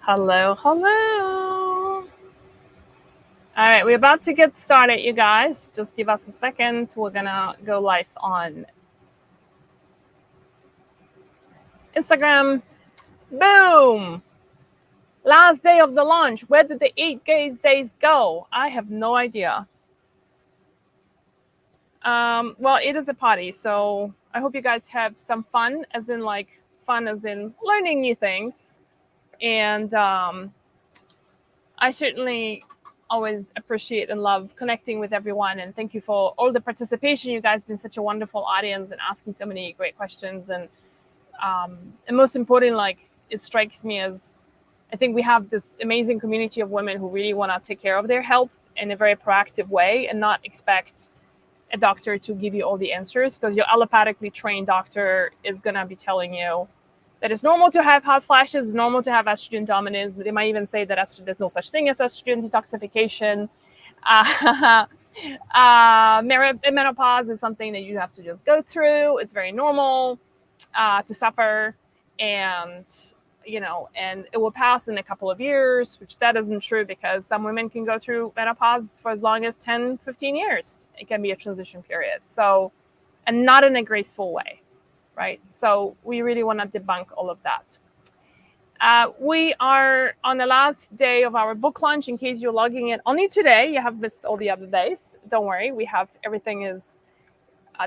Hello, hello. All right, we're about to get started, you guys. Just give us a second. We're gonna go live on Instagram. Boom! Last day of the launch. Where did the 8 days go? I have no idea. Well, it is a party, so I hope you guys have some fun, as in learning new things. And I certainly always appreciate and love connecting with everyone, and thank you for all the participation. You guys have been such a wonderful audience and asking so many great questions, and most important, it strikes me as I think we have this amazing community of women who really want to take care of their health in a very proactive way and not expect a doctor to give you all the answers, because your allopathically trained doctor is going to be telling you that it's normal to have hot flashes, normal to have estrogen dominance, but they might even say that there's no such thing as estrogen detoxification. Menopause is something that you have to just go through. It's very normal to suffer, and and it will pass in a couple of years, which that isn't true, because some women can go through menopause for as long as 10, 15 years. It can be a transition period. So, and not in a graceful way. Right? So we really want to debunk all of that. We are on the last day of our book launch. In case you're logging in only today, you have missed all the other days. Don't worry, we have everything is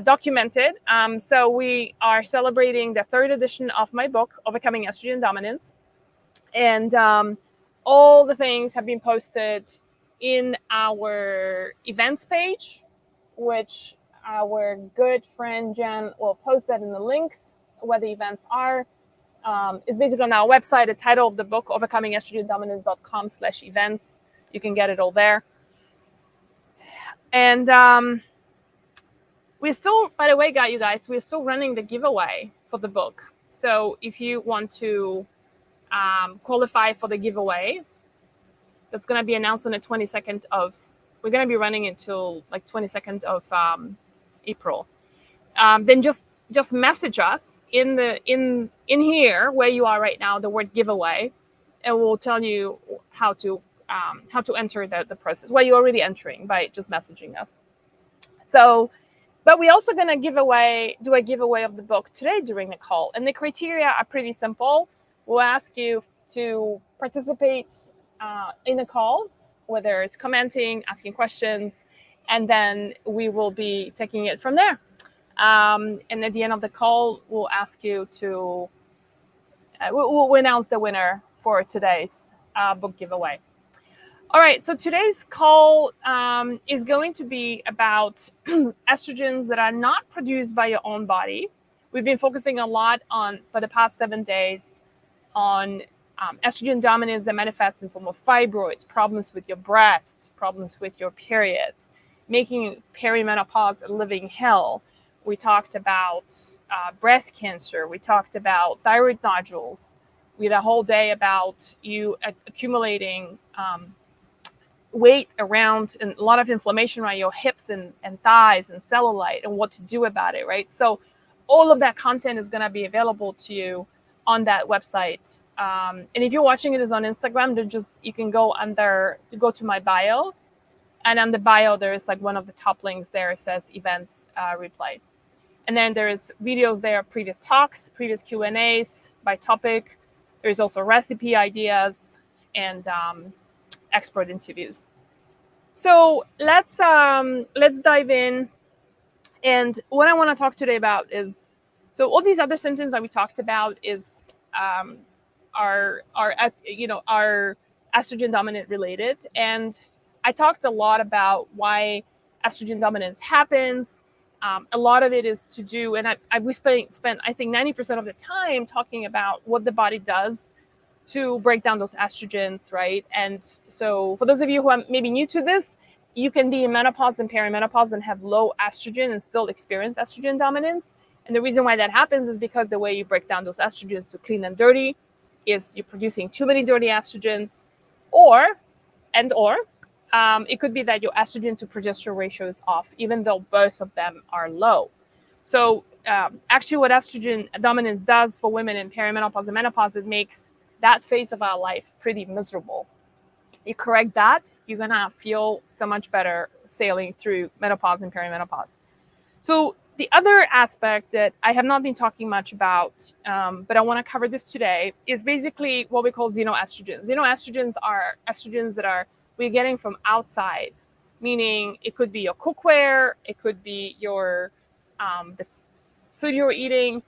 documented. So we are celebrating the 3rd edition of my book, Overcoming Estrogen Dominance. And all the things have been posted in our events page, which our good friend Jen will post that in the links where the events are. It's basically on our website. The title of the book, overcomingestrogendominance.com/events. You can get it all there. And we're still, by the way, you guys, we're still running the giveaway for the book. So if you want to qualify for the giveaway, that's going to be announced on the 22nd of, we're going to be running until 22nd of April. Then just message us in here where you are right now, the word giveaway, and we'll tell you how to enter the process. Well, you're already entering by just messaging us. So, but we're also going to do a giveaway of the book today during the call, and the criteria are pretty simple. We'll ask you to participate in the call, whether it's commenting, asking questions, and then we will be taking it from there. And at the end of the call, we'll ask you to, we'll announce the winner for today's book giveaway. All right, so today's call is going to be about estrogens that are not produced by your own body. We've been focusing a lot for the past 7 days, on estrogen dominance that manifests in the form of fibroids, problems with your breasts, problems with your periods, making perimenopause a living hell. We talked about breast cancer. We talked about thyroid nodules. We had a whole day about you accumulating weight around, and a lot of inflammation around your hips and thighs and cellulite, and what to do about it, right? So all of that content is going to be available to you on that website. And if you're watching it is on Instagram, you can go to my bio, and on the bio there is one of the top links there. It says events replay, and then there is videos there, previous talks, previous Q&As by topic. There's also recipe ideas and expert interviews. So let's dive in. And what I want to talk today about is, so all these other symptoms that we talked about is are estrogen dominant related. And I talked a lot about why estrogen dominance happens. A lot of it is to do, and we spent I think 90% of the time talking about what the body does to break down those estrogens, right? And so for those of you who are maybe new to this, you can be in menopause and perimenopause and have low estrogen and still experience estrogen dominance. And the reason why that happens is because the way you break down those estrogens to clean and dirty is you're producing too many dirty estrogens, or it could be that your estrogen to progesterone ratio is off, even though both of them are low. So actually what estrogen dominance does for women in perimenopause and menopause, it makes that phase of our life pretty miserable. You correct that, you're gonna feel so much better sailing through menopause and perimenopause. So the other aspect that I have not been talking much about, but I want to cover this today, is basically what we call xenoestrogens. Xenoestrogens are estrogens that we're getting from outside, meaning it could be your cookware, it could be your the food you're eating,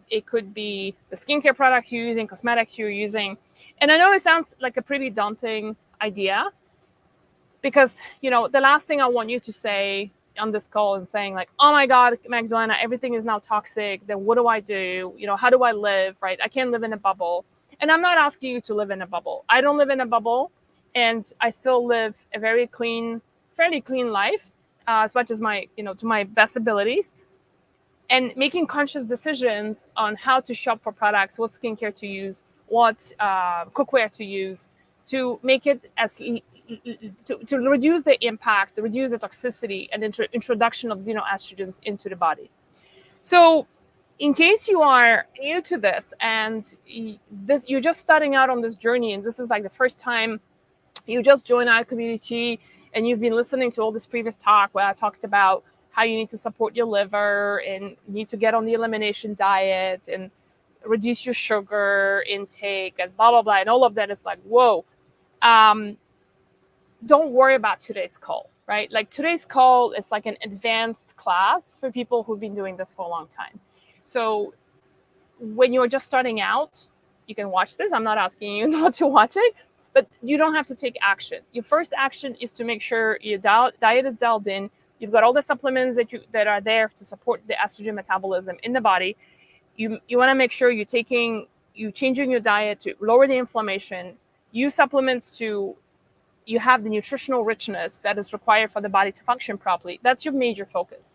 it could be the skincare products you're using, cosmetics you're using. And I know it sounds like a pretty daunting idea, because the last thing I want you to say on this call and saying like, oh my God, Magdalena, everything is now toxic. Then what do I do? How do I live? Right? I can't live in a bubble. And I'm not asking you to live in a bubble. I don't live in a bubble, and I still live a very clean, fairly clean life, as much as to my best abilities, and making conscious decisions on how to shop for products, what skincare to use, what cookware to use, to make it to reduce the impact, reduce the toxicity, and introduction of xenoestrogens into the body. So in case you are new to this and you're just starting out on this journey, and this is like the first time you just joined our community and you've been listening to all this previous talk where I talked about how you need to support your liver and you need to get on the elimination diet and reduce your sugar intake and blah, blah, blah. And all of that is like, whoa. Don't worry about today's call, right? Like today's call is like an advanced class for people who've been doing this for a long time. So when you're just starting out, you can watch this. I'm not asking you not to watch it, but you don't have to take action. Your first action is to make sure your diet is dialed in. You've got all the supplements that are there to support the estrogen metabolism in the body. You want to make sure you're changing your diet to lower the inflammation, use supplements to you have the nutritional richness that is required for the body to function properly. That's your major focus.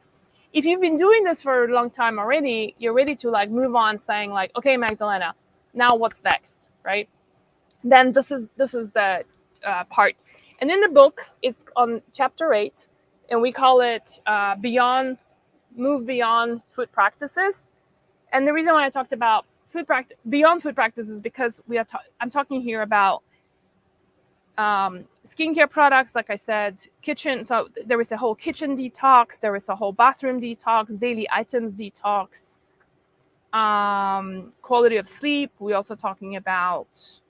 If you've been doing this for a long time already, you're ready to like move on, saying like, okay, Magdalena, now what's next, right? Then this is the part. And in the book, it's on chapter 8, and we call it Move Beyond Food Practices. And the reason why I talked about beyond food practices, because I'm talking here about skincare products, like I said, kitchen. So there is a whole kitchen detox. There is a whole bathroom detox, daily items detox, quality of sleep. We're also talking about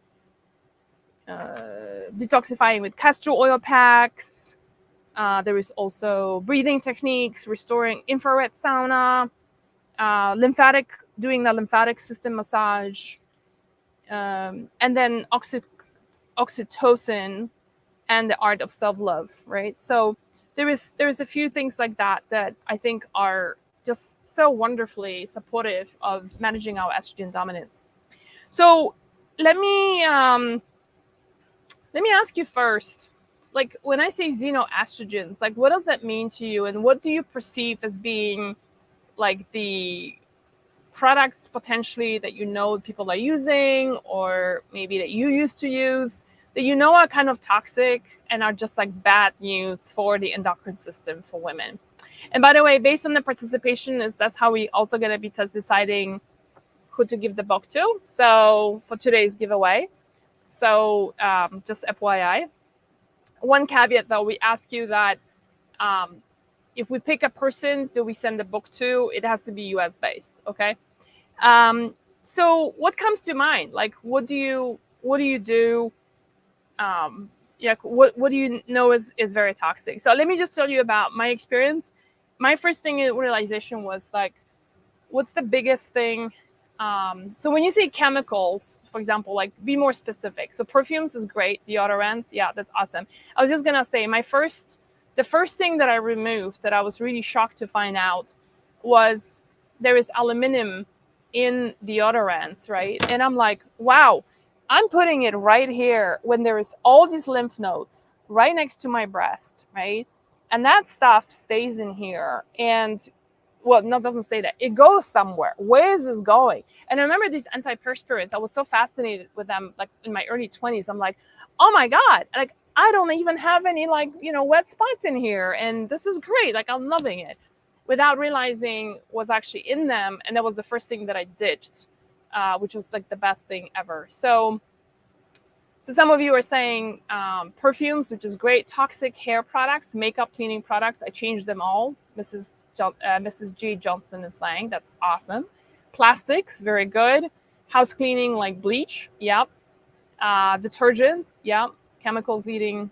detoxifying with castor oil packs. There is also breathing techniques, restoring infrared sauna, doing the lymphatic system massage, and then oxytocin and the art of self-love, right? So there is a few things like that I think are just so wonderfully supportive of managing our estrogen dominance. So let me ask you first, like when I say xenoestrogens, like what does that mean to you, and what do you perceive as being like the products potentially that people are using, or maybe that you used to use, that are kind of toxic and are just like bad news for the endocrine system for women? And by the way, based on the participation, that's how we also going to be deciding who to give the book to. So for today's giveaway. So just FYI. One caveat though, we ask you that if we pick a person, do we send the book to? It has to be US based, okay? So what comes to mind? Like, what do you do? What do you know is very toxic? So let me just tell you about my experience. My first thing in realization was like, what's the biggest thing? So when you say chemicals, for example, like be more specific. So perfumes is great. Deodorants, yeah, that's awesome. I was just gonna say the first thing that I removed that I was really shocked to find out was there is aluminum in deodorants, right? And I'm like, wow, I'm putting it right here when there is all these lymph nodes right next to my breast, right? And that stuff stays in here. And well, no, it doesn't say that. It goes somewhere. Where is this going? And I remember these antiperspirants. I was so fascinated with them, like in my early 20s. I'm like, oh my God, like I don't even have any wet spots in here. And this is great. Like I'm loving it, without realizing what's actually in them. And that was the first thing that I ditched. which was like the best thing ever. So some of you are saying perfumes, which is great. Toxic hair products, makeup cleaning products. I changed them all. Mrs. G Johnson is saying that's awesome. Plastics, very good. House cleaning like bleach, yep. Detergents, yep. Chemicals leading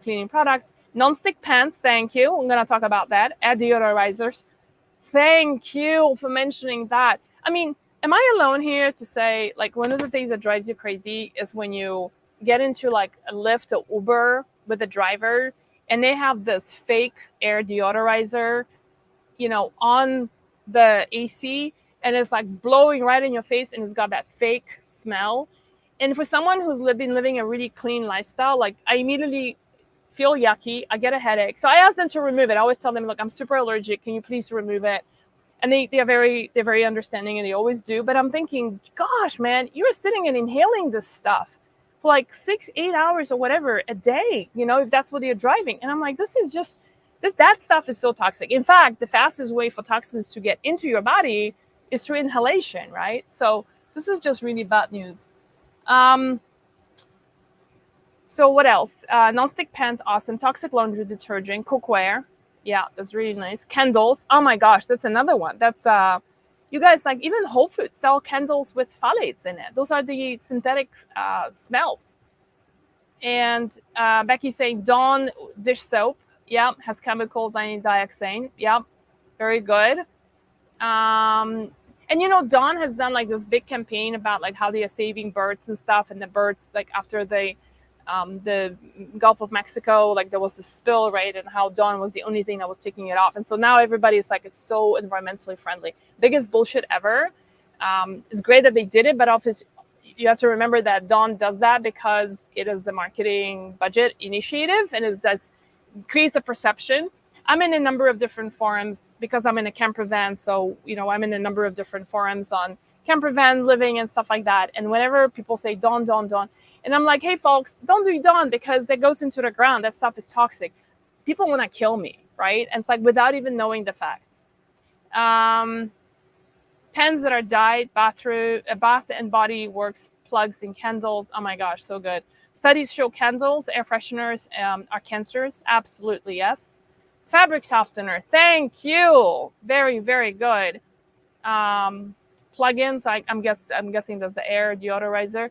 cleaning products. Non-stick pans, thank you. I'm gonna talk about that. Air deodorizers. Thank you for mentioning that. I mean, am I alone here to say, like, one of the things that drives you crazy is when you get into like a Lyft or Uber with a driver and they have this fake air deodorizer, on the AC, and it's like blowing right in your face and it's got that fake smell. And for someone who's been living a really clean lifestyle, like, I immediately feel yucky. I get a headache. So I ask them to remove it. I always tell them, look, I'm super allergic. Can you please remove it? And they're very understanding, and they always do. But I'm thinking, gosh, man, you're sitting and inhaling this stuff for like 6-8 hours or whatever a day, if that's what you're driving. And I'm like, this is just, that stuff is so toxic. In fact, the fastest way for toxins to get into your body is through inhalation, right? So this is just really bad news. So what else? Non-stick pans, awesome. Toxic laundry detergent, cookware. Yeah, that's really nice. Candles. Oh my gosh, that's another one. That's you guys, like, even Whole Foods sell candles with phthalates in it. Those are the synthetic smells. And Becky's saying Dawn dish soap. Yeah, has chemicals, dioxane. Yeah, very good. And Dawn has done like this big campaign about like how they are saving birds and stuff, and the birds, like, after the Gulf of Mexico, like, there was this spill, right, and how Dawn was the only thing that was taking it off. And so now everybody's like, it's so environmentally friendly. Biggest bullshit ever. It's great that they did it, but obviously you have to remember that Dawn does that because it is a marketing budget initiative, and it does creates a perception. I'm in a number of different forums because I'm in a camper van. So, I'm in a number of different forums on camper van living and stuff like that. And whenever people say Dawn, Dawn, Dawn, and I'm like, hey, folks, don't do Dawn because that goes into the ground. That stuff is toxic. People want to kill me, right? And it's like, without even knowing the facts. Pens that are dyed, Bath and Body Works plugs and candles. Oh my gosh, so good. Studies show candles, air fresheners are cancerous. Absolutely, yes. Fabric softener. Thank you. Very, very good. Plugins. I'm guessing that's the air deodorizer.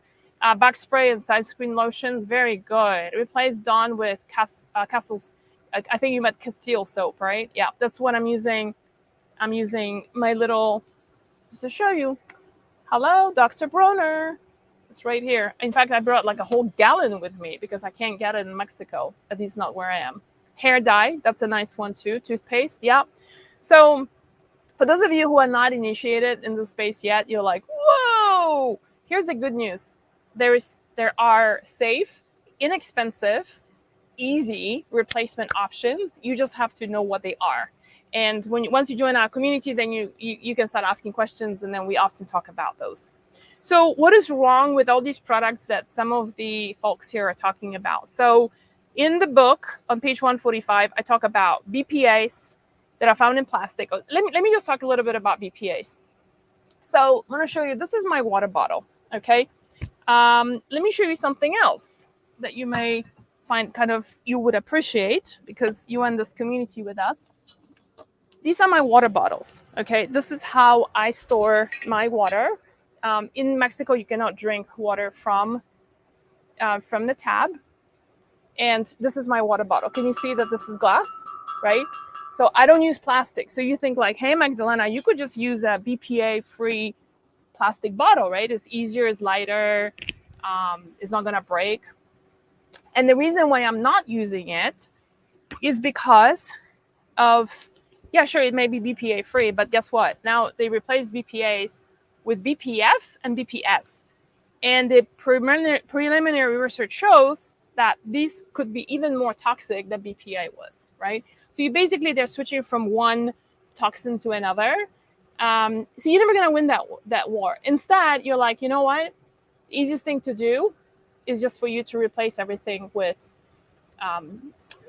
Back spray and sunscreen lotions. Very good. Replace Dawn with Castle's. I think you meant Castile soap, right? Yeah, that's what I'm using. I'm using my little, just to show you. Hello, Dr. Broner. It's right here. In fact, I brought like a whole gallon with me because I can't get it in Mexico, at least not where I am. Hair dye, that's a nice one too. Toothpaste, yeah. So for those of you who are not initiated in the space yet, you're like, whoa! Here's the good news. There are safe, inexpensive, easy replacement options. You just have to know what they are. And once you join our community, then you can start asking questions, and then we often talk about those. So what is wrong with all these products that some of the folks here are talking about? So in the book on page 145, I talk about BPAs that are found in plastic. Let me just talk a little bit about BPAs. So I'm going to show you, this is my water bottle, okay? Let me show you something else that you may find you would appreciate because you are in this community with us. These are my water bottles, okay? This is how I store my water. In Mexico, you cannot drink water from the tap. And this is my water bottle. Can you see that this is glass, right? So I don't use plastic. So you think like, hey, Magdalena, you could just use a BPA-free plastic bottle, right? It's easier, it's lighter, it's not gonna break. And the reason why I'm not using it is because of, yeah, sure, it may be BPA-free, but guess what? Now they replace BPAs with BPF and BPS. And the preliminary research shows that these could be even more toxic than BPA was, right? So they're switching from one toxin to another. So you're never gonna win that war. Instead, you're like, you know what? The easiest thing to do is just for you to replace everything with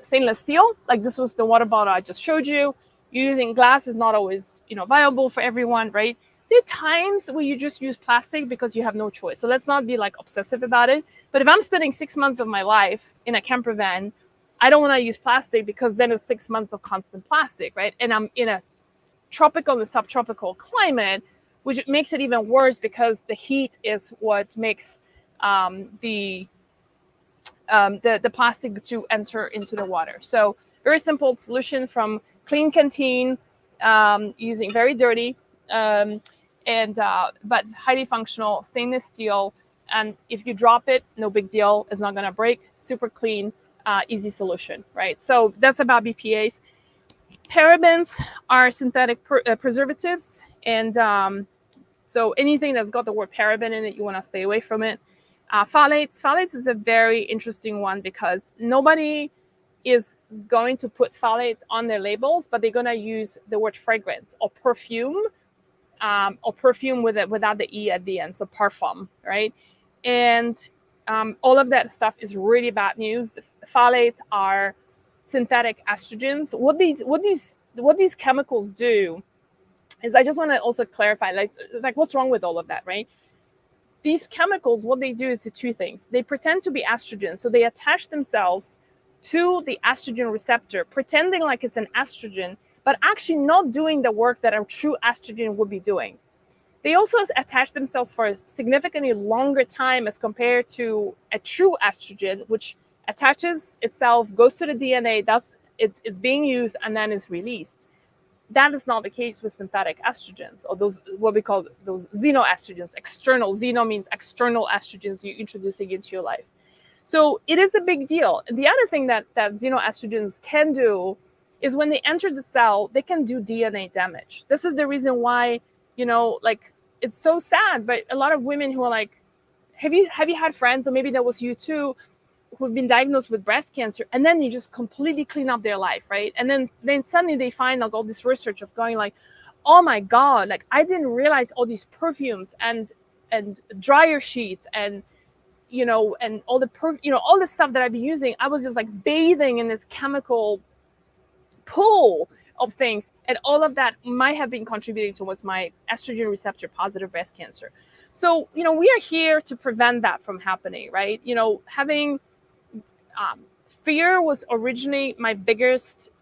stainless steel. Like this was the water bottle I just showed you. Using glass is not always, viable for everyone, right? There are times where you just use plastic because you have no choice. So let's not be like obsessive about it. But if I'm spending 6 months of my life in a camper van, I don't want to use plastic because then it's 6 months of constant plastic, right? And I'm in a tropical and subtropical climate, which makes it even worse because the heat is what makes the plastic to enter into the water. So very simple solution from clean canteen, using very dirty, but highly functional stainless steel. And if you drop it, no big deal. It's not going to break. Super clean, easy solution, right? So that's about BPAs. Parabens are synthetic preservatives, and so anything that's got the word paraben in it, you want to stay away from it. Phthalates is a very interesting one because nobody is going to put phthalates on their labels, but they're going to use the word fragrance or perfume without the E at the end, so parfum, right? And all of that stuff is really bad news. Phthalates are synthetic estrogens. What these chemicals do is, I just want to also clarify, like what's wrong with all of that, right? These chemicals, what they do is two things. They pretend to be estrogen, so they attach themselves to the estrogen receptor, pretending like it's an estrogen, but actually not doing the work that a true estrogen would be doing. They also attach themselves for a significantly longer time as compared to a true estrogen, which attaches itself, goes to the DNA, it's being used, and then is released. That is not the case with synthetic estrogens, or those what we call those xenoestrogens. External, xeno means external estrogens you're introducing into your life. So it is a big deal. And the other thing that xenoestrogens can do is when they enter the cell, they can do DNA damage. This is the reason why, like, it's so sad, but a lot of women who are like, have you had friends, or maybe that was you too, who've been diagnosed with breast cancer, and then you just completely clean up their life, right? And then suddenly they find like all this research of going like, oh my God, like I didn't realize all these perfumes and dryer sheets and and all the all the stuff that I've been using, I was just like bathing in this chemical pool of things, and all of that might have been contributing towards my estrogen receptor positive breast cancer. So we are here to prevent that from happening, right? Having fear was originally my biggest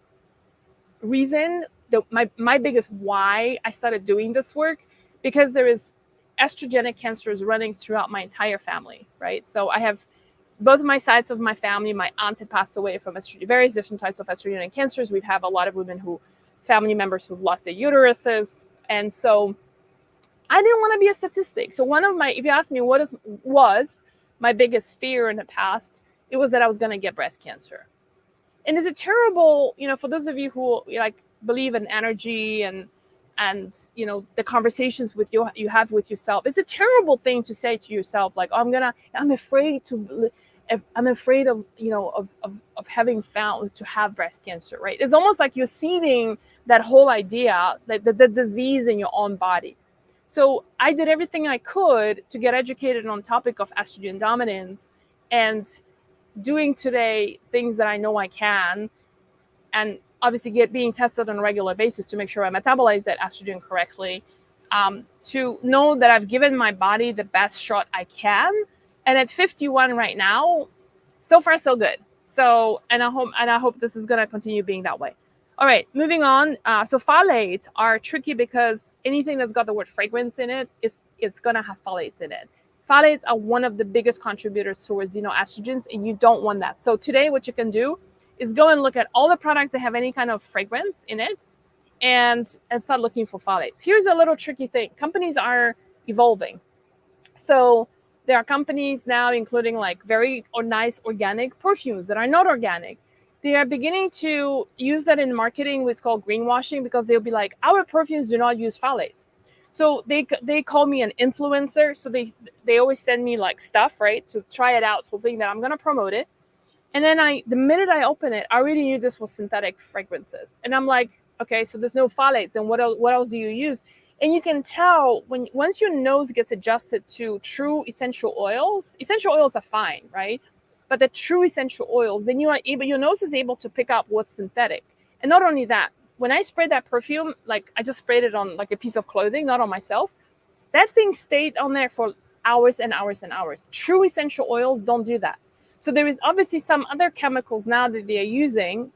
reason, my biggest why I started doing this work, because there is estrogenic cancers running throughout my entire family, right? So I have both my sides of my family. My aunt had passed away from various different types of estrogenic cancers. We have a lot of women family members who've lost their uteruses. And so I didn't want to be a statistic. So if you ask me what was my biggest fear in the past, it was that I was going to get breast cancer. And it's a terrible, for those of you who believe in energy and the conversations you have with yourself, it's a terrible thing to say to yourself, like, oh, I'm afraid of having to have breast cancer, right? It's almost like you're seeding that whole idea, that the disease in your own body. So I did everything I could to get educated on the topic of estrogen dominance, and doing today things that I know I can, and obviously being tested on a regular basis to make sure I metabolize that estrogen correctly, to know that I've given my body the best shot I can. And at 51 right now, so far so good. So and I hope this is going to continue being that way. All right, moving on. So phthalates are tricky because anything that's got the word fragrance in it it's going to have phthalates in it. Phthalates are one of the biggest contributors towards xenoestrogens, and you don't want that. So today what you can do is go and look at all the products that have any kind of fragrance in it and start looking for phthalates. Here's a little tricky thing. Companies are evolving. So there are companies now, including like very nice organic perfumes that are not organic. They are beginning to use that in marketing, what's called greenwashing, because they'll be like, our perfumes do not use phthalates. So they call me an influencer. So they always send me like stuff, right, to try it out, hoping that I'm going to promote it. And then the minute I open it, I already knew this was synthetic fragrances. And I'm like, okay, so there's no phthalates. Then what else do you use? And you can tell once your nose gets adjusted to true essential oils are fine, right? But the true essential oils, then your nose is able to pick up what's synthetic. And not only that, when I sprayed that perfume, like I just sprayed it on like a piece of clothing, not on myself, That thing stayed on there for hours and hours and hours. True essential oils don't do that. So there is obviously some other chemicals now that they are using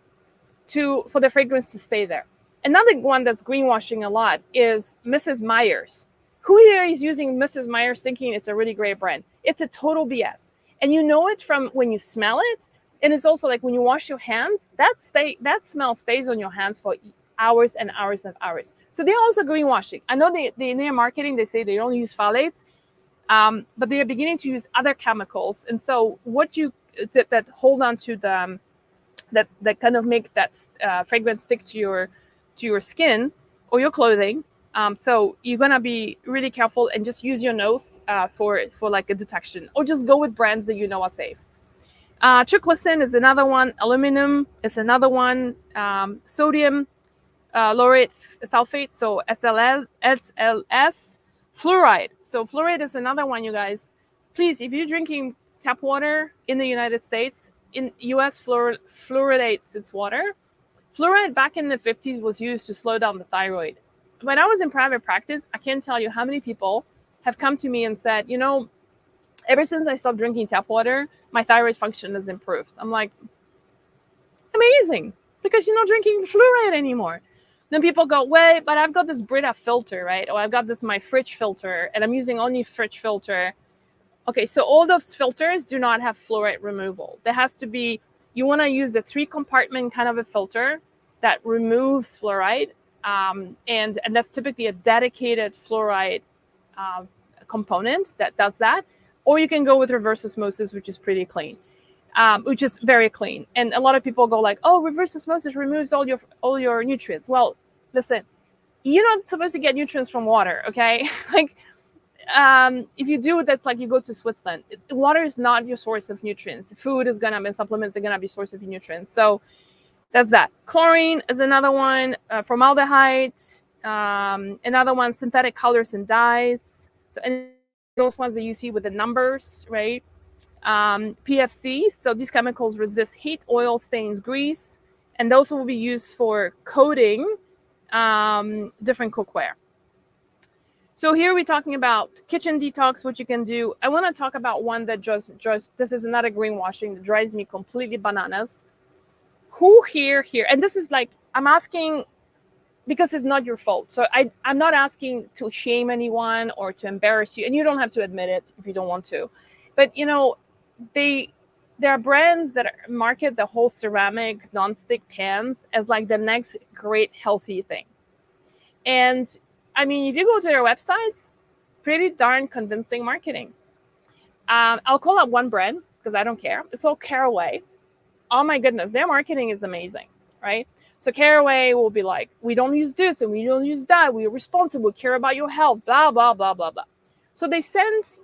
for the fragrance to stay there. Another one that's greenwashing a lot is Mrs. Meyer's. Who here is using Mrs. Meyer's thinking it's a really great brand? It's a total BS. And you know it from when you smell it. And it's also like when you wash your hands, that smell stays on your hands for hours and hours and hours. So they're also greenwashing. I know in their marketing, they say they don't use phthalates, but they are beginning to use other chemicals. And so that hold on to the that kind of make that fragrance stick to your skin or your clothing. So you're gonna be really careful and just use your nose for like a detection, or just go with brands that you know are safe. Triclosan is another one. Aluminum is another one. Sodium lauryl sulfate, so SLS. Fluoride. So fluoride is another one, you guys. Please, if you're drinking tap water in the United States, in US fluoridates its water. Fluoride back in the 50s was used to slow down the thyroid. When I was in private practice, I can't tell you how many people have come to me and said, ever since I stopped drinking tap water, my thyroid function has improved. I'm like, amazing, because you're not drinking fluoride anymore. Then people go, wait, but I've got this Brita filter, right? Or I've got my fridge filter, and I'm using only fridge filter. Okay, so all those filters do not have fluoride removal. There has to be, you want to use the 3-compartment kind of a filter that removes fluoride, and that's typically a dedicated fluoride component that does that. Or you can go with reverse osmosis, which is pretty clean, which is very clean. And a lot of people go like, oh, reverse osmosis removes all your nutrients. Well, listen, you're not supposed to get nutrients from water, okay? If you do, that's like you go to Switzerland. Water is not your source of nutrients. Food is gonna be, supplements are gonna be source of nutrients. So that's that. Chlorine is another one. Formaldehyde, another one. Synthetic colors and dyes. So and those ones that you see with the numbers, right? PFC. So these chemicals resist heat, oil, stains, grease, and those will be used for coating different cookware. So here we're talking about kitchen detox, what you can do. I want to talk about one that just this is another greenwashing that drives me completely bananas. Who here, and this is like, I'm asking because it's not your fault. So I'm not asking to shame anyone or to embarrass you, and you don't have to admit it if you don't want to. But there are brands that market the whole ceramic nonstick pans as like the next great healthy thing. And I mean, if you go to their websites, pretty darn convincing marketing. I'll call out one brand because I don't care. It's called Caraway. Oh my goodness, their marketing is amazing, right? So Caraway will be like, we don't use this and we don't use that. We are responsible, care about your health, blah, blah, blah, blah, blah. So they sent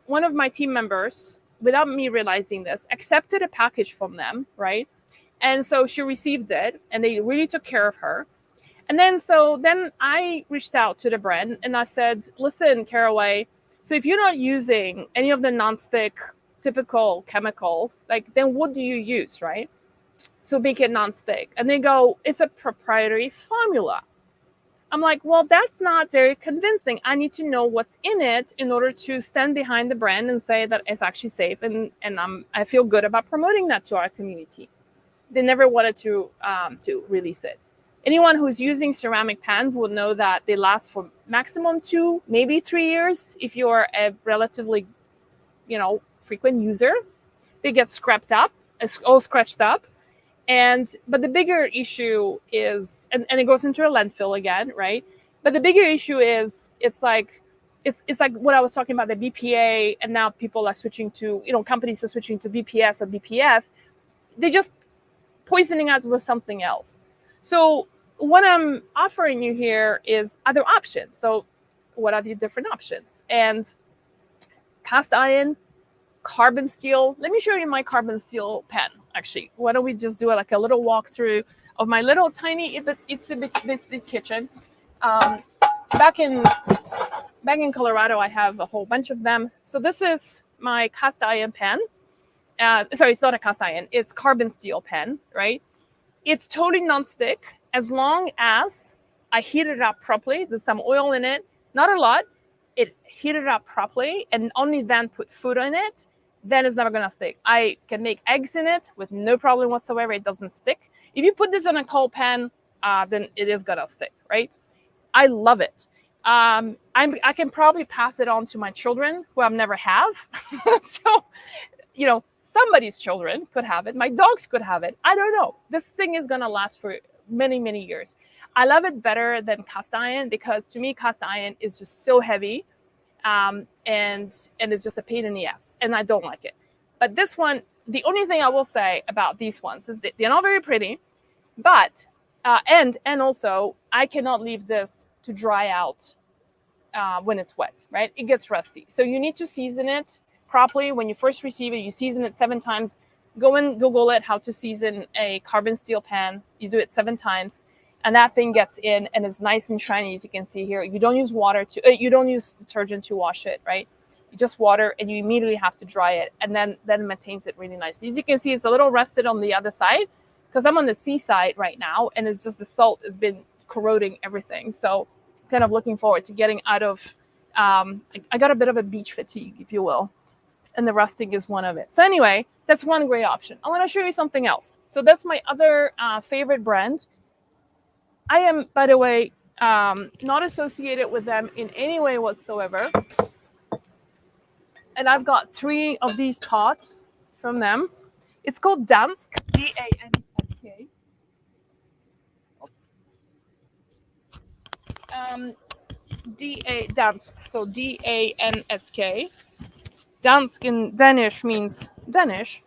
one of my team members, without me realizing this, accepted a package from them, right? And so she received it and they really took care of her. And then I reached out to the brand and I said, listen, Caraway, so if you're not using any of the nonstick typical chemicals, like, then what do you use, right? So make it nonstick. And they go, it's a proprietary formula. I'm like, well, that's not very convincing. I need to know what's in it in order to stand behind the brand and say that it's actually safe. And I feel good about promoting that to our community. They never wanted to release it. Anyone who's using ceramic pans will know that they last for maximum 2, maybe 3 years. If you're a relatively, frequent user, they get scrapped up, all scratched up. But the bigger issue is, and it goes into a landfill again, right? But the bigger issue is, it's like what I was talking about, the BPA, and now people are switching to, companies are switching to BPS or BPF. They're just poisoning us with something else. So what I'm offering you here is other options. So what are the different options? And cast iron, carbon steel. Let me show you my carbon steel pan, actually. Why don't we just do like a little walkthrough of my little tiny itsy kitchen. Back in Colorado, I have a whole bunch of them. So this is my cast iron pan. Sorry, it's not a cast iron. It's carbon steel pan, right? It's totally nonstick as long as I heat it up properly. There's some oil in it, not a lot. It heat it up properly and only then put food in it, then it's never gonna stick. I can make eggs in it with no problem whatsoever. It doesn't stick. If you put this in a cold pan, then it is gonna stick, right? I love it. I can probably pass it on to my children who I've never have. So, somebody's children could have it. My dogs could have it. I don't know. This thing is gonna last for many, many years. I love it better than cast iron because to me, cast iron is just so heavy, and it's just a pain in the ass, and I don't like it. But this one, the only thing I will say about these ones is that they're not very pretty, but and also I cannot leave this to dry out when it's wet, right? It gets rusty. So you need to season it properly. When you first receive it, you season it 7 times. Go and Google it, how to season a carbon steel pan. You do it 7 times, and that thing gets in and it's nice and shiny, as you can see here. You don't use you don't use detergent to wash it, right? You just water, and you immediately have to dry it, and then it maintains it really nicely. As you can see, it's a little rusted on the other side because I'm on the seaside right now, and it's just the salt has been corroding everything. So kind of looking forward to getting out of, I got a bit of a beach fatigue, if you will, and the rusting is one of it. So anyway, that's one great option. I want to show you something else. So that's my other favorite brand. I am, by the way, not associated with them in any way whatsoever. And I've got 3 of these pots from them. It's called Dansk, D-A-N-S-K. Dansk, so D-A-N-S-K. Dansk in Danish means Danish.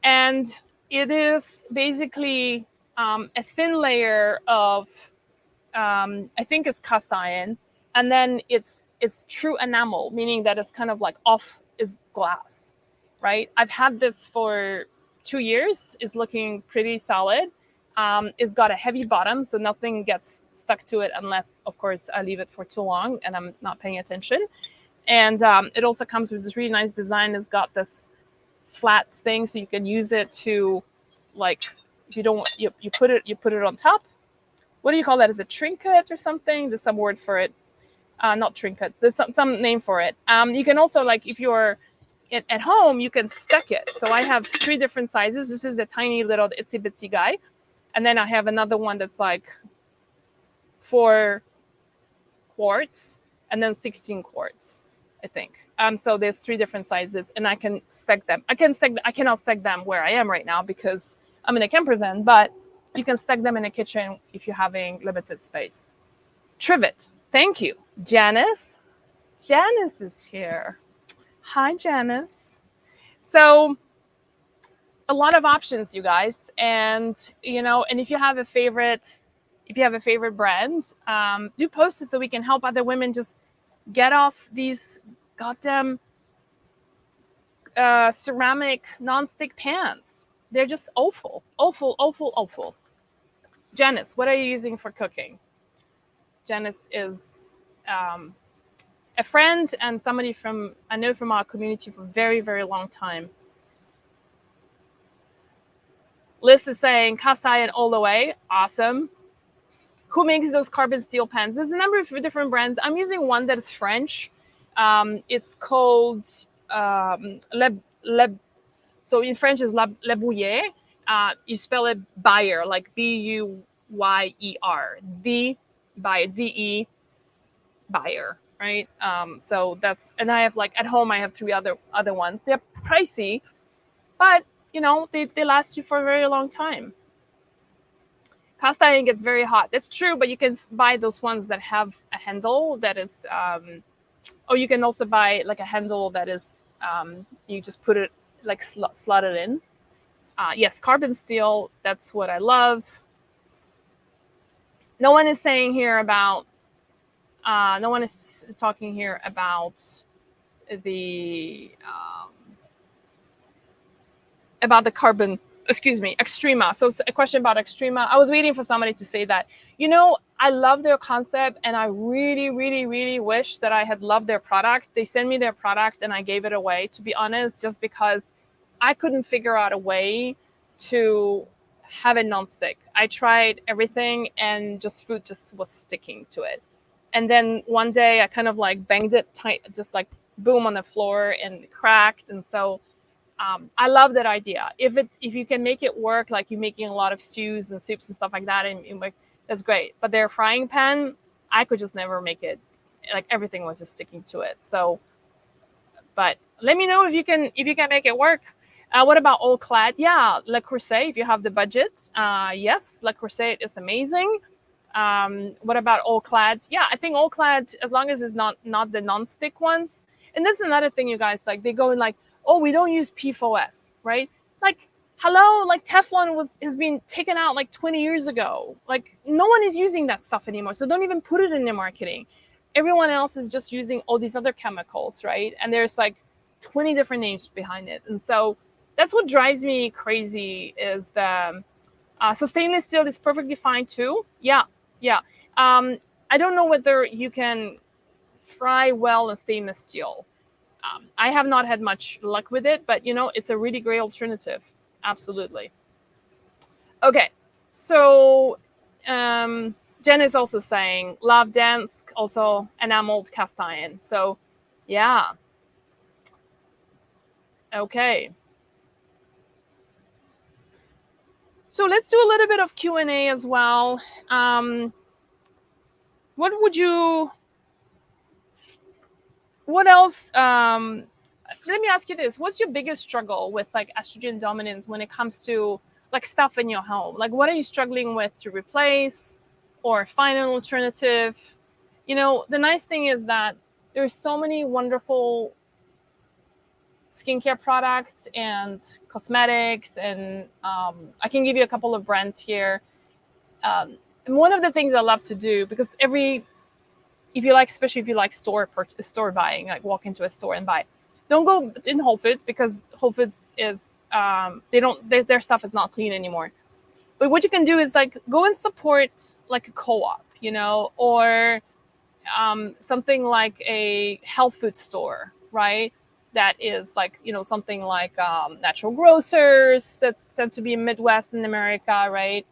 And it is basically a thin layer of, I think it's cast iron, and then it's true enamel, meaning that it's kind of like off is glass, right? I've had this for 2 years. It's looking pretty solid. It's got a heavy bottom, so nothing gets stuck to it unless, of course, I leave it for too long and I'm not paying attention. And it also comes with this really nice design. It's got this flat thing, so you can use it to, like, if you don't, you put it on top. What do you call that? Is it trinket or something? There's some word for it. Not trinket. There's some name for it. You can also, like, if you're at home, you can stack it. So I have 3 different sizes. This is the tiny little itsy bitsy guy. And then I have another one that's like 4 quarts and then 16 quarts, I think. So there's 3 different sizes, and I can stack them. I cannot stack them where I am right now because I'm in a camper van, but you can stack them in a kitchen if you're having limited space. Trivet, thank you. Janice is here. Hi, Janice. So a lot of options, you guys, and and if you have a favorite brand, do post it so we can help other women just get off these goddamn ceramic non-stick pans. They're just awful. Janice, what are you using for cooking? Janice is a friend and somebody I know from our community for a very, very long time. Liz is saying cast iron all the way. Awesome. Who makes those carbon steel pans? There's a number of different brands. I'm using one that is French. It's called so in French is Le Bouillet. You spell it Bayer, like B-U-Y-E-R. The Bayer, D-E Bayer, right? So that's, and I have, like, at home I have 3 other ones. They're pricey, but they last you for a very long time. Cast iron gets very hot. That's true, but you can buy those ones that have a handle that is, or you can also buy like a handle that is, you just put it, like, slot it in. Yes, carbon steel, that's what I love. No one is saying here about, no one is talking here about the carbon, Extrema. So a question about Extrema. I was waiting for somebody to say that. I love their concept, and I really, really, really wish that I had loved their product. They sent me their product and I gave it away, to be honest, just because I couldn't figure out a way to have it non-stick. I tried everything and food just was sticking to it. And then one day I kind of like banged it tight, just like boom on the floor, and it cracked. And so I love that idea. If you can make it work, like you're making a lot of stews and soups and stuff like that, and like, that's great. But their frying pan, I could just never make it. Like everything was just sticking to it. So, but let me know if you can make it work. What about Eau Clad? Yeah, Le Creuset, if you have the budget. Yes, Le Creuset is amazing. What about Eau Clad? Yeah, I think Eau Clad, as long as it's not the non-stick ones. And that's another thing, you guys, like they go in like, oh, we don't use PFOS, right? Like, hello, like Teflon has been taken out like 20 years ago. Like no one is using that stuff anymore. So don't even put it in their marketing. Everyone else is just using all these other chemicals, right? And there's like 20 different names behind it. And so that's what drives me crazy is the so stainless steel is perfectly fine too. Yeah. I don't know whether you can fry well in stainless steel. I have not had much luck with it, but it's a really great alternative. Absolutely. Okay, so Jen is also saying love Dansk, also enameled cast iron. So yeah. Okay. So let's do a little bit of Q&A as well. What else? Let me ask you this. What's your biggest struggle with like estrogen dominance when it comes to like stuff in your home? Like what are you struggling with to replace or find an alternative? The nice thing is that there's so many wonderful skincare products and cosmetics, and I can give you a couple of brands here. And one of the things I love to do, because especially if you like store buying, like walk into a store and buy, don't go in Whole Foods, because Whole Foods is their stuff is not clean anymore. But what you can do is like go and support like a co-op, or something like a health food store, right? That is like something like Natural Grocers. That's tend to be in Midwest in America, right?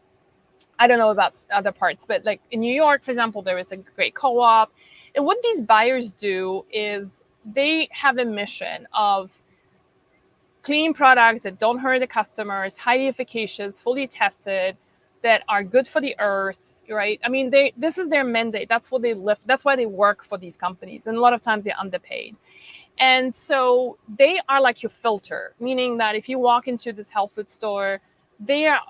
I don't know about other parts, but like in New York, for example, there is a great co-op. And what these buyers do is they have a mission of clean products that don't hurt the customers, highly efficacious, fully tested, that are good for the earth, right? I mean, this is their mandate. That's what they live. That's why they work for these companies. And a lot of times they're underpaid. And so they are like your filter, meaning that if you walk into this health food store, they have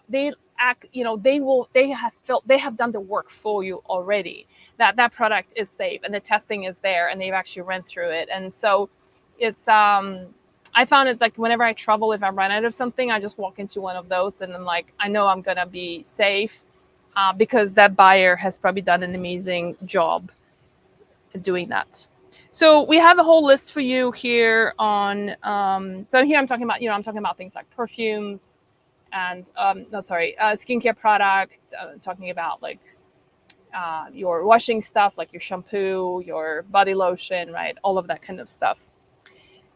done the work for you already, that product is safe and the testing is there and they've actually run through it. And so it's I found it like whenever I travel, if I run out of something, I just walk into one of those and I'm like, I know I'm gonna be safe because that buyer has probably done an amazing job doing that. So we have a whole list for you here on so here I'm talking about things like perfumes and skincare products. Talking about like your washing stuff, like your shampoo, your body lotion, right? All of that kind of stuff.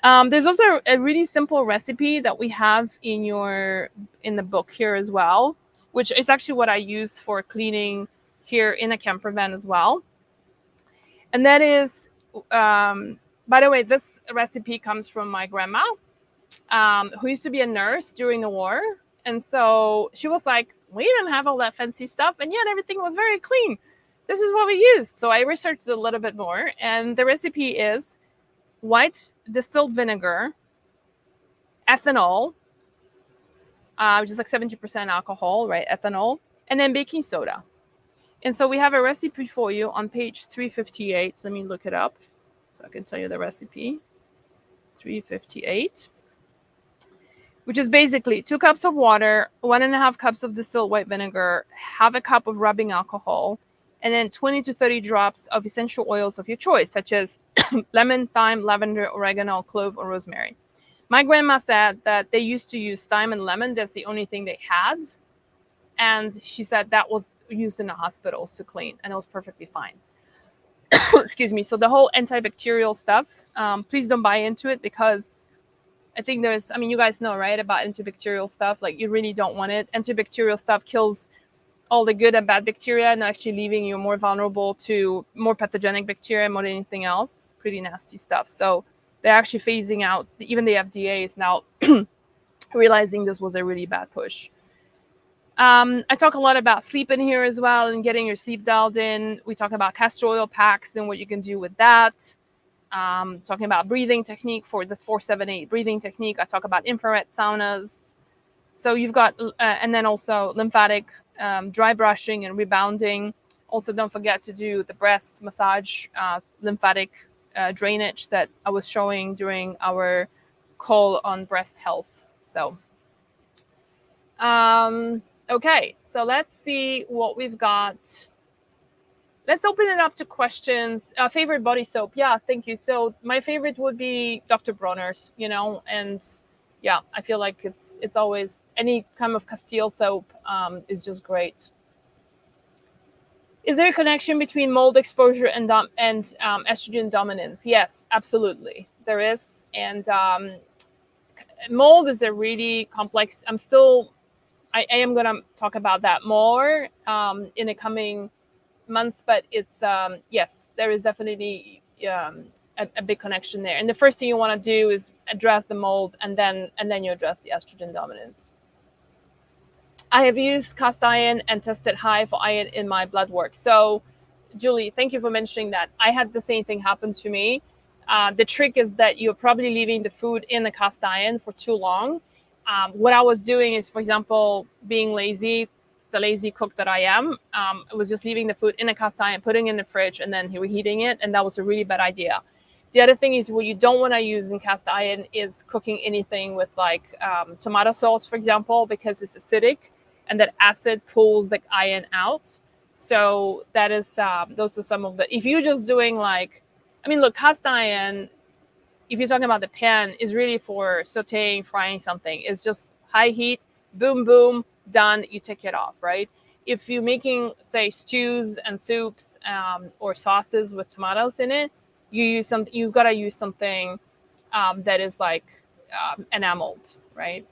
There's also a really simple recipe that we have in the book here as well, which is actually what I use for cleaning here in a camper van as well. And that is, by the way, this recipe comes from my grandma, who used to be a nurse during the war. And so she was like, we didn't have all that fancy stuff, and yet everything was very clean. This is what we used. So I researched it a little bit more, and the recipe is white distilled vinegar, ethanol, which is like 70% alcohol, right? Ethanol, and then baking soda. And so we have a recipe for you on page 358. So let me look it up so I can tell you the recipe. 358, which is basically 2 cups of water, 1.5 cups of distilled white vinegar, half a cup of rubbing alcohol, and then 20 to 30 drops of essential oils of your choice, such as lemon, thyme, lavender, oregano, clove, or rosemary. My grandma said that they used to use thyme and lemon. That's the only thing they had. And she said that was used in the hospitals to clean, and it was perfectly fine. Excuse me. So the whole antibacterial stuff, please don't buy into it, because I think you guys know, right, about antibacterial stuff. Like, you really don't want it. Antibacterial stuff kills all the good and bad bacteria and actually leaving you more vulnerable to more pathogenic bacteria more than anything else. Pretty nasty stuff. So they're actually phasing out. Even the FDA is now realizing this was a really bad push. I talk a lot about sleep in here as well and getting your sleep dialed in. We talk about castor oil packs and what you can do with that. Talking about breathing technique for the 478 breathing technique. I talk about infrared saunas. So you've got, and then also lymphatic dry brushing and rebounding. Also, don't forget to do the breast massage, lymphatic drainage that I was showing during our call on breast health. So, okay, so let's see what we've got. Let's open it up to questions. Favorite body soap? Yeah, thank you. So my favorite would be Dr. Bronner's, and yeah, I feel like it's always any kind of Castile soap is just great. Is there a connection between mold exposure and estrogen dominance? Yes, absolutely, there is. And mold is a really complex. I am going to talk about that more in the coming months, but it's yes, there is definitely a big connection there. And the first thing you want to do is address the mold, and then you address the estrogen dominance. I have used cast iron and tested high for iron in my blood work. So, Julie, thank you for mentioning that. I had the same thing happen to me. The trick is that you're probably leaving the food in the cast iron for too long. What I was doing is, for example, being lazy, the lazy cook that I am, I was just leaving the food in a cast iron, putting it in the fridge, and then reheating it. And that was a really bad idea. The other thing is what you don't want to use in cast iron is cooking anything with like tomato sauce, for example, because it's acidic and that acid pulls the iron out. So that is, those are some of the, if you're just doing like, I mean, look, cast iron, if you're talking about the pan, is really for sauteing, frying something. It's just high heat, boom, boom, done, you take it off, right? If you're making, say, stews and soups or sauces with tomatoes in it, you've got to use something that is like enameled, right?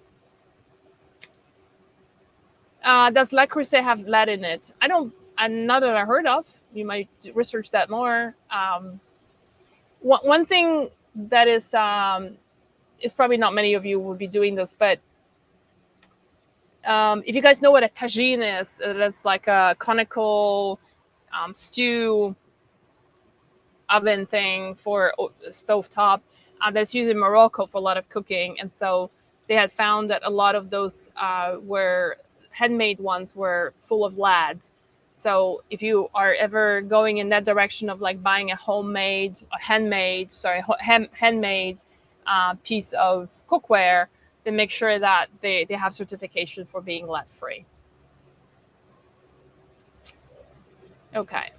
Does Le Creuset have lead in it? Not that I heard of. You might research that more. One thing that is probably not many of you will be doing this, but if you guys know what a tagine is, that's like a conical stew oven thing for stovetop that's used in Morocco for a lot of cooking. And so they had found that a lot of those were handmade ones were full of lead. So if you are ever going in that direction of like buying a handmade piece of cookware, then make sure that they have certification for being lead free. Okay.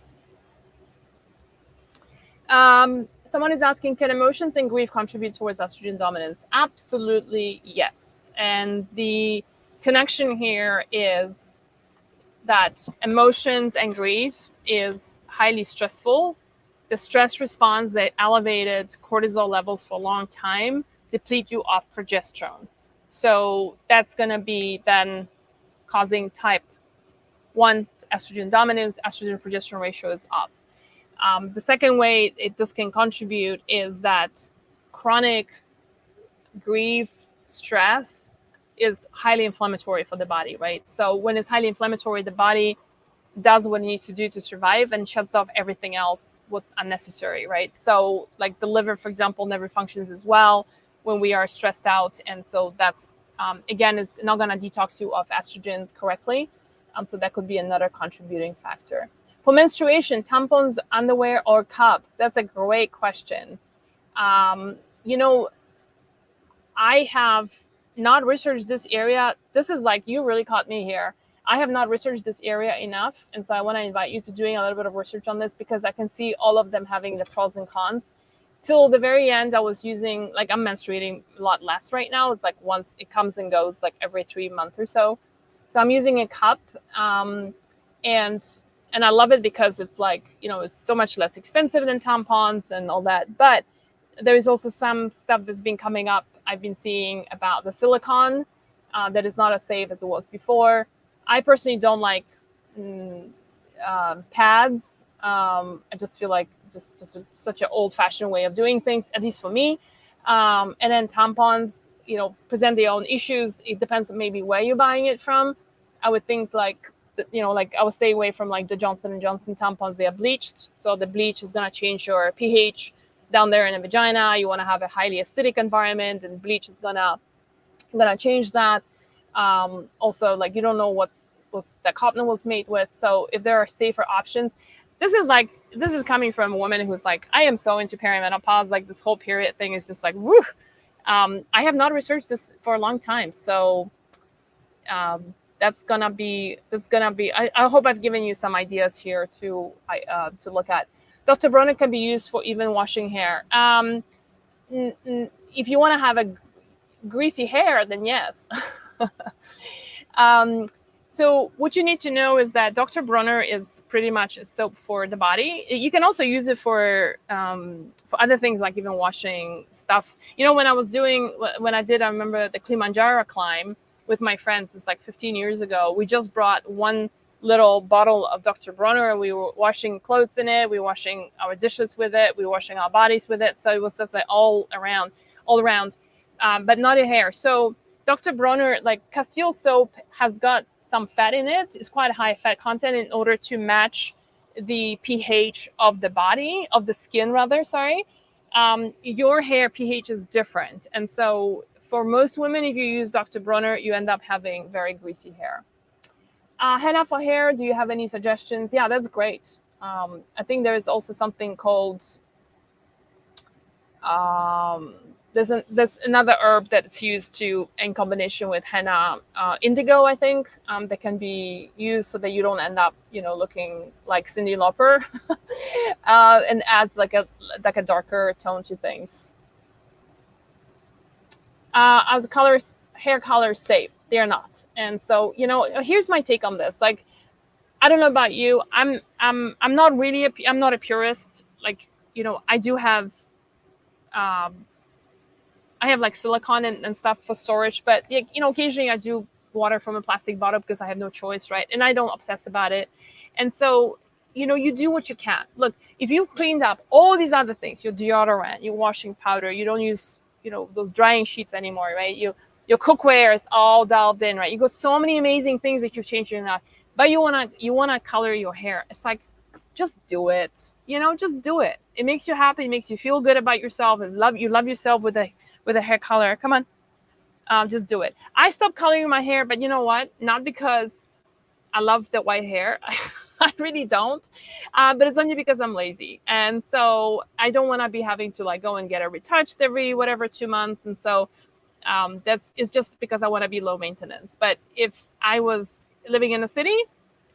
Someone is asking, can emotions and grief contribute towards estrogen dominance? Absolutely, yes. And the connection here is that emotions and grief is highly stressful. The stress response, the elevated cortisol levels for a long time deplete you of progesterone. So that's going to be then causing type 1 estrogen dominance. Estrogen progesterone ratio is off. The second way this can contribute is that chronic grief, stress is highly inflammatory for the body, right? So when it's highly inflammatory, the body does what it needs to do to survive and shuts off everything else what's unnecessary, right? So like the liver, for example, never functions as well when we are stressed out. And so that's, again, is not going to detox you of estrogens correctly. So that could be another contributing factor. For menstruation, tampons, underwear, or cups? That's a great question. I have not researched this area. This is like, you really caught me here. I have not researched this area enough. And so I want to invite you to doing a little bit of research on this because I can see all of them having the pros and cons. Till the very end, I was using, like, I'm menstruating a lot less right now. It's like once it comes and goes, like every 3 months or so. So I'm using a cup. And I love it because it's like, it's so much less expensive than tampons and all that. But there's also some stuff that's been coming up. I've been seeing about the silicone that is not as safe as it was before. I personally don't like pads. I just feel like such an old-fashioned way of doing things, at least for me. And then tampons, present their own issues. It depends on maybe where you're buying it from. I would think like I would stay away from like the Johnson & Johnson tampons. They are bleached, so the bleach is gonna change your pH down there in the vagina. You want to have a highly acidic environment, and bleach is gonna change that. Also, like, you don't know what the cotton was made with. So if there are safer options, this is coming from a woman who's like, I am so into perimenopause. Like, this whole period thing is just like, woo. I have not researched this for a long time, so that's gonna be. I hope I've given you some ideas here to look at. Dr. Bronner can be used for even washing hair. If you want to have a greasy hair, then yes. So what you need to know is that Dr. Bronner is pretty much a soap for the body. You can also use it for other things, like even washing stuff. When I remember the Kilimanjaro climb with my friends, it's like 15 years ago. We just brought one little bottle of Dr. Bronner. We were washing clothes in it. We were washing our dishes with it. We were washing our bodies with it. So it was just like all around, but not in hair. So Dr. Bronner, like Castile soap, has got some fat in it. It's quite a high fat content in order to match the pH of the body, of the skin rather, sorry. Your hair pH is different. And so for most women, if you use Dr. Bronner, you end up having very greasy hair. Henna for hair, do you have any suggestions? Yeah, that's great. I think there's also something called, there's another herb that's used in combination with henna, indigo, I think, that can be used so that you don't end up, looking like Cyndi Lauper, and adds like a darker tone to things. As the hair colors safe, they are not. And so, here's my take on this. Like, I don't know about you. I'm not a purist. Like, I do have, I have like silicone and stuff for storage, but occasionally I do water from a plastic bottle because I have no choice, right? And I don't obsess about it. And so, you do what you can. Look, if you've cleaned up all these other things, your deodorant, your washing powder, you don't use, those drying sheets anymore, right? Your cookware is all dialed in, right? You got so many amazing things that you've changed in that, but you wanna color your hair. It's like, just do it. Just do it. It makes you happy. It makes you feel good about yourself, and you love yourself with a hair color. Come on, just do it. I stopped coloring my hair, but you know what? Not because I love the white hair. I really don't. But it's only because I'm lazy, and so I don't want to be having to like go and get it retouched every 2 months. And so it's just because I want to be low maintenance. But if I was living in a city,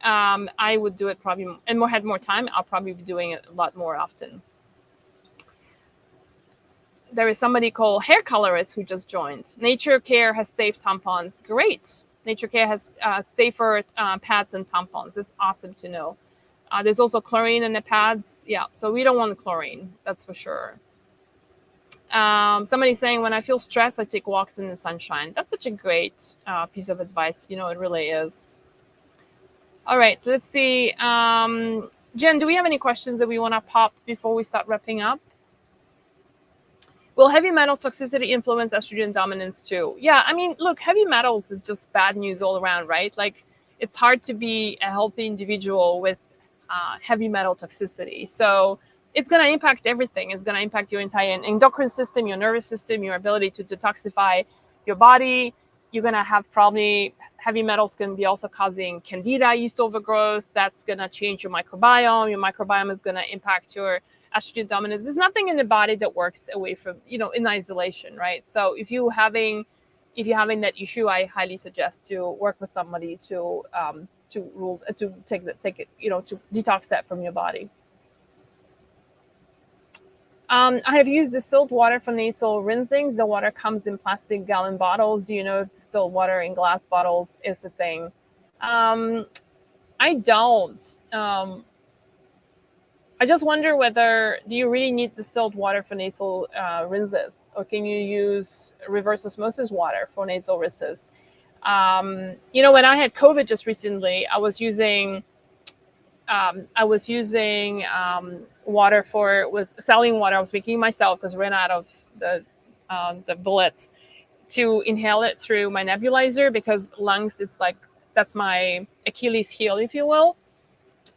I would do it probably, and had more time. I'll probably be doing it a lot more often. There is somebody called Hair Colorist who just joined. Nature Care has safe tampons. Great. Nature Care has safer pads and tampons. It's awesome to know. There's also chlorine in the pads. Yeah, so we don't want chlorine. That's for sure. Somebody's saying, when I feel stressed, I take walks in the sunshine. That's such a great piece of advice. It really is. All right, let's see. Jen, do we have any questions that we want to pop before we start wrapping up? Will heavy metals toxicity influence estrogen dominance too? Yeah, I mean, look, heavy metals is just bad news all around, right? Like, it's hard to be a healthy individual with heavy metal toxicity. So it's going to impact everything. It's going to impact your entire endocrine system, your nervous system, your ability to detoxify your body. You're going to have probably heavy metals can be also causing candida, yeast overgrowth. That's going to change your microbiome. Your microbiome is going to impact your estrogen dominance. There's nothing in the body that works away from, in isolation, right? So if you're having that issue, I highly suggest to work with somebody to take it, to detox that from your body. I have used distilled water for nasal rinsings. The water comes in plastic gallon bottles. Do you know if distilled water in glass bottles is a thing? I don't. I just wonder whether, do you really need distilled water for nasal rinses? Or can you use reverse osmosis water for nasal rinses? When I had COVID just recently, I was using I was using water with saline water. I was making myself because I ran out of the bullets to inhale it through my nebulizer, because lungs is like, that's my Achilles heel, if you will.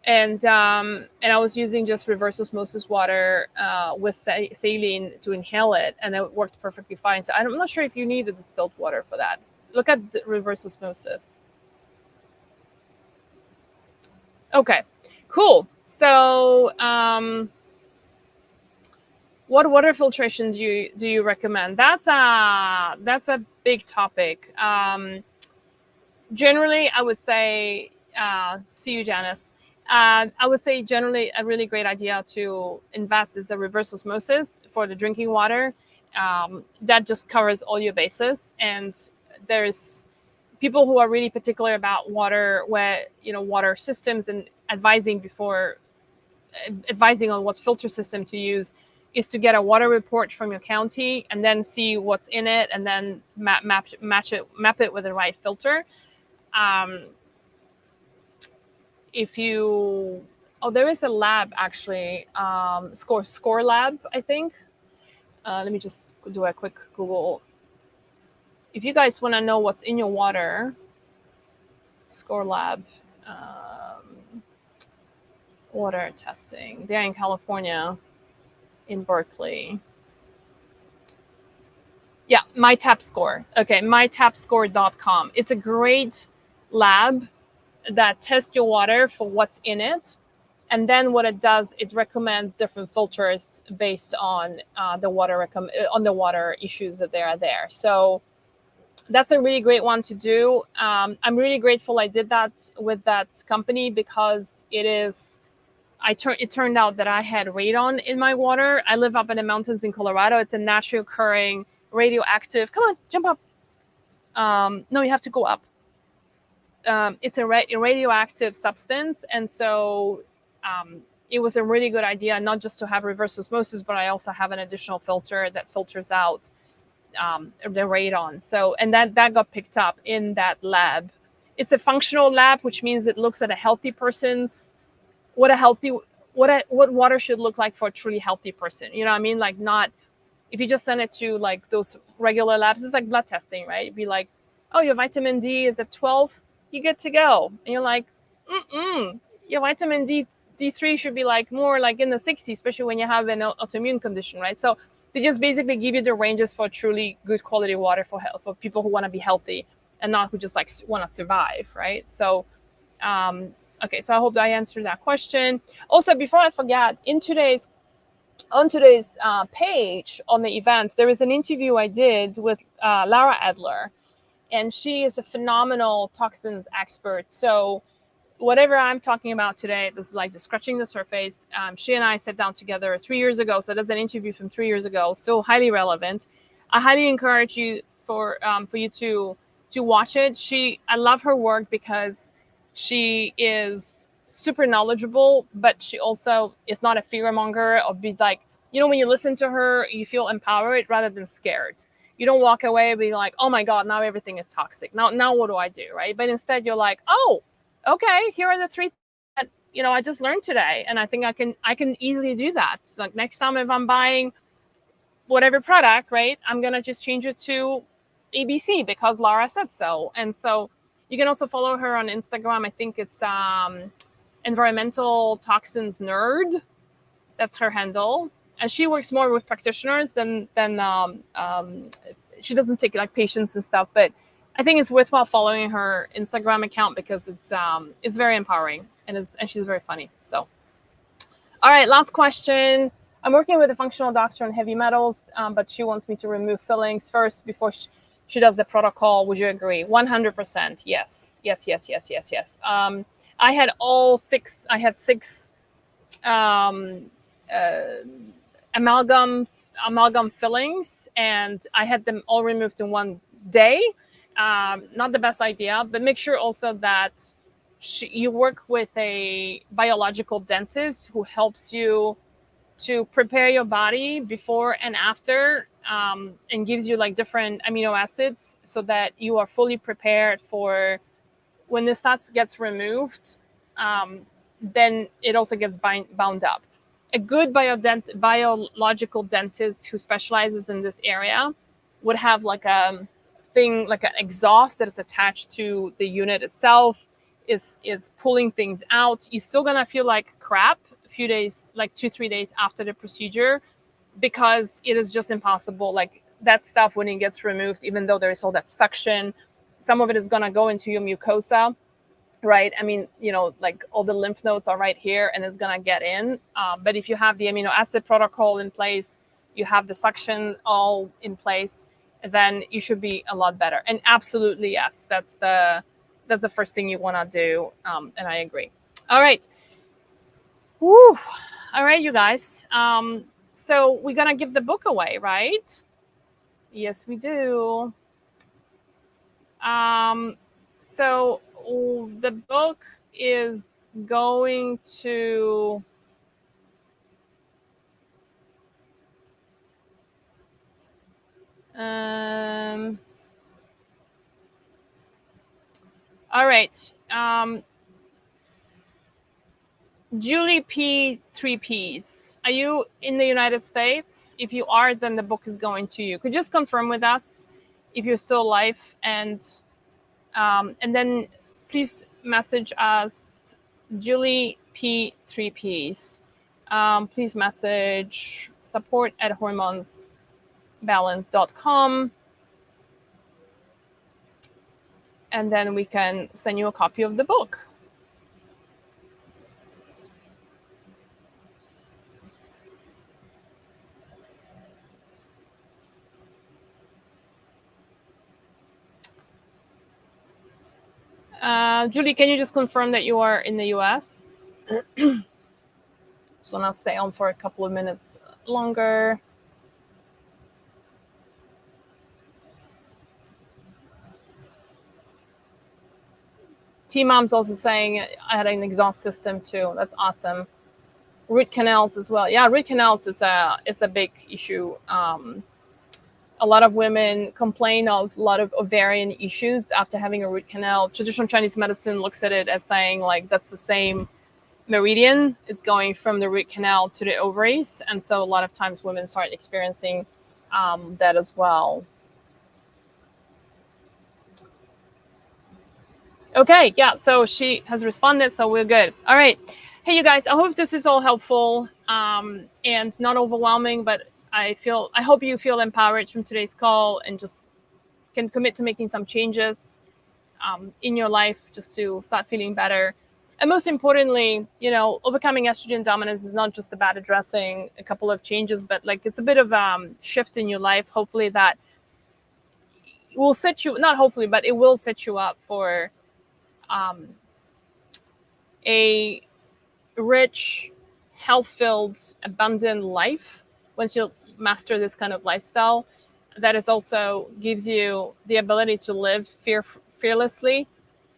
And I was using just reverse osmosis water with saline to inhale it, and it worked perfectly fine. So I'm not sure if you need the distilled water for that. Look at the reverse osmosis. Okay, cool. So what water filtration do you recommend? That's a big topic. Generally, I would say, see you, Janice. I would say generally a really great idea to invest is a reverse osmosis for the drinking water. That just covers all your bases. And there's people who are really particular about water, water systems, and advising on what filter system to use is to get a water report from your county and then see what's in it, and then map it with the right filter. There is a lab actually, Score Lab, I think. Let me just do a quick Google. If you guys want to know what's in your water, Score Lab, water testing. They're in California, in Berkeley. Yeah, MyTapScore. Okay, mytapscore.com. It's a great lab that tests your water for what's in it. And then what it does, it recommends different filters based on the water issues that they are there. So that's a really great one to do. I'm really grateful I did that with that company, because it turned out that I had radon in my water. I live up in the mountains in Colorado. It's a naturally occurring radioactive. Come on, jump up. No, you have to go up. It's a radioactive substance, and so it was a really good idea not just to have reverse osmosis, but I also have an additional filter that filters out the radon. So, and that got picked up in that lab. It's a functional lab, which means it looks at a healthy person's what water should look like for a truly healthy person. You know what I mean? Like, not if you just send it to like those regular labs, it's like blood testing, right? It'd be like, oh, your vitamin D is at 12, you get to go. And you're like, your vitamin D3 should be like more like in the 60s, especially when you have an autoimmune condition, right? So they just basically give you the ranges for truly good quality water for people who want to be healthy and not who just like want to survive, right? So okay, so I hope I answered that question. Also, before I forget, on today's page on the events, there is an interview I did with Laura Adler, and she is a phenomenal toxins expert. So whatever I'm talking about today, this is like just scratching the surface. She and I sat down together 3 years ago, so that's an interview from 3 years ago, still highly relevant. I highly encourage you for you to watch it. I love her work because she is super knowledgeable, but she also is not a fearmonger or be like, when you listen to her, you feel empowered rather than scared. You don't walk away and be like, oh my God, now everything is toxic. Now what do I do, right? But instead you're like, oh, okay, here are the 3 that, I just learned today. And I think I can easily do that. So like next time if I'm buying whatever product, right, I'm going to just change it to ABC because Laura said so. And so you can also follow her on Instagram. I think it's Environmental Toxins Nerd. That's her handle. And she works more with practitioners than she doesn't take like patients and stuff. But I think it's worthwhile following her Instagram account because it's very empowering and she's very funny. So, all right, last question. I'm working with a functional doctor on heavy metals, but she wants me to remove fillings first before she does the protocol. Would you agree? 100%. Yes. I had six amalgam fillings, and I had them all removed in one day. Not the best idea, but make sure also that you work with a biological dentist who helps you to prepare your body before and after, and gives you like different amino acids so that you are fully prepared for when the stuff gets removed. then it also gets bound up. A good biological dentist who specializes in this area would have like a thing, like an exhaust that is attached to the unit itself, is pulling things out. You're still gonna feel like crap a few days, like 2-3 days after the procedure, because it is just impossible. Like that stuff, when it gets removed, even though there is all that suction, some of it is gonna go into your mucosa, right? I mean, like all the lymph nodes are right here and it's gonna get in. But if you have the amino acid protocol in place, you have the suction all in place, then you should be a lot better. And absolutely, yes, that's the first thing you wanna do. And I agree. All right. Woo. All right, you guys. So we're gonna give the book away, right? Yes, we do. So the book is going to all right. Julie P, 3Ps. Are you in the United States? If you are, then the book is going to you. Could you just confirm with us if you're still alive, and then please message us, Julie P, 3Ps. Please message support@hormonesbalance.com, and then we can send you a copy of the book. Julie, can you just confirm that you are in the US? So I'll stay on for a couple of minutes longer. T-Mom's also saying I had an exhaust system too. That's awesome. Root canals as well. Yeah, root canals is a big issue. A lot of women complain of a lot of ovarian issues after having a root canal. Traditional Chinese medicine looks at it as saying like that's the same meridian. It's going from the root canal to the ovaries. And so a lot of times women start experiencing that as well. Okay, yeah, so she has responded, so we're good. All right. Hey, you guys, I hope this is all helpful and not overwhelming, but I hope you feel empowered from today's call and just can commit to making some changes in your life just to start feeling better. And most importantly, overcoming estrogen dominance is not just about addressing a couple of changes, but like it's a bit of shift in your life. Hopefully that will set you, not hopefully, but it will set you up for a rich, health-filled, abundant life once you master this kind of lifestyle. That is also gives you the ability to live fearlessly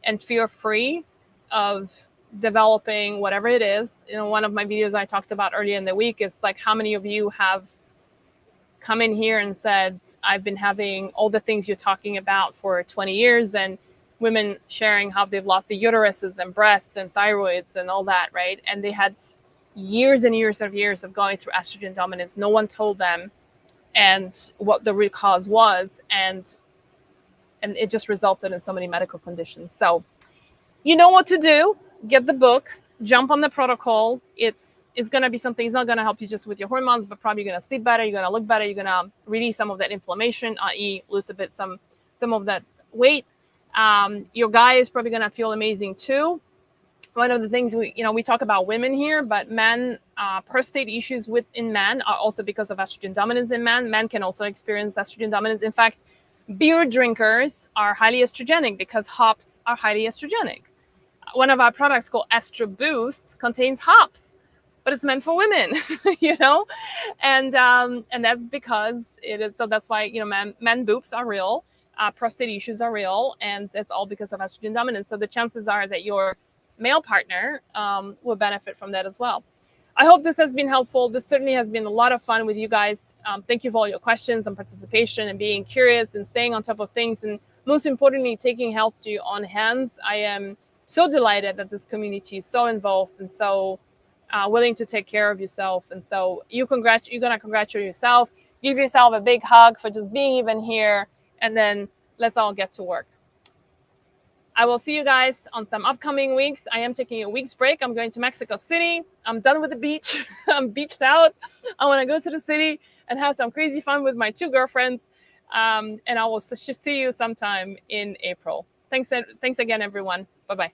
and fear-free of developing whatever it is. One of my videos I talked about earlier in the week is like how many of you have come in here and said, I've been having all the things you're talking about for 20 years, and women sharing how they've lost the uteruses and breasts and thyroids and all that, right? And they had years and years of going through estrogen dominance. No one told them and what the root cause was, and it just resulted in so many medical conditions. So you know what to do. Get the book, jump on the protocol. It's going to be something. It's not going to help you just with your hormones, but probably you're going to sleep better, you're going to look better, you're going to release some of that inflammation, i.e. lose a bit some of that weight. Your guy is probably going to feel amazing too. One of the things we talk about women here, but men, prostate issues within men are also because of estrogen dominance in men. Men can also experience estrogen dominance. In fact, beer drinkers are highly estrogenic because hops are highly estrogenic. One of our products called Estro Boost contains hops, but it's meant for women, and that's because it is. So that's why men boobs are real. Prostate issues are real, and it's all because of estrogen dominance. So the chances are that your male partner will benefit from that as well. I hope this has been helpful. This certainly has been a lot of fun with you guys. Thank you for all your questions and participation and being curious and staying on top of things, and most importantly, taking health to your own hands. I am so delighted that this community is so involved and so willing to take care of yourself. And so you're gonna congratulate yourself, give yourself a big hug for just being even here, and then let's all get to work. I will see you guys on some upcoming weeks. I am taking a week's break. I'm going to Mexico City. I'm done with the beach. I'm beached out. I want to go to the city and have some crazy fun with my 2 girlfriends. And I will see you sometime in April. Thanks again, everyone. Bye-bye.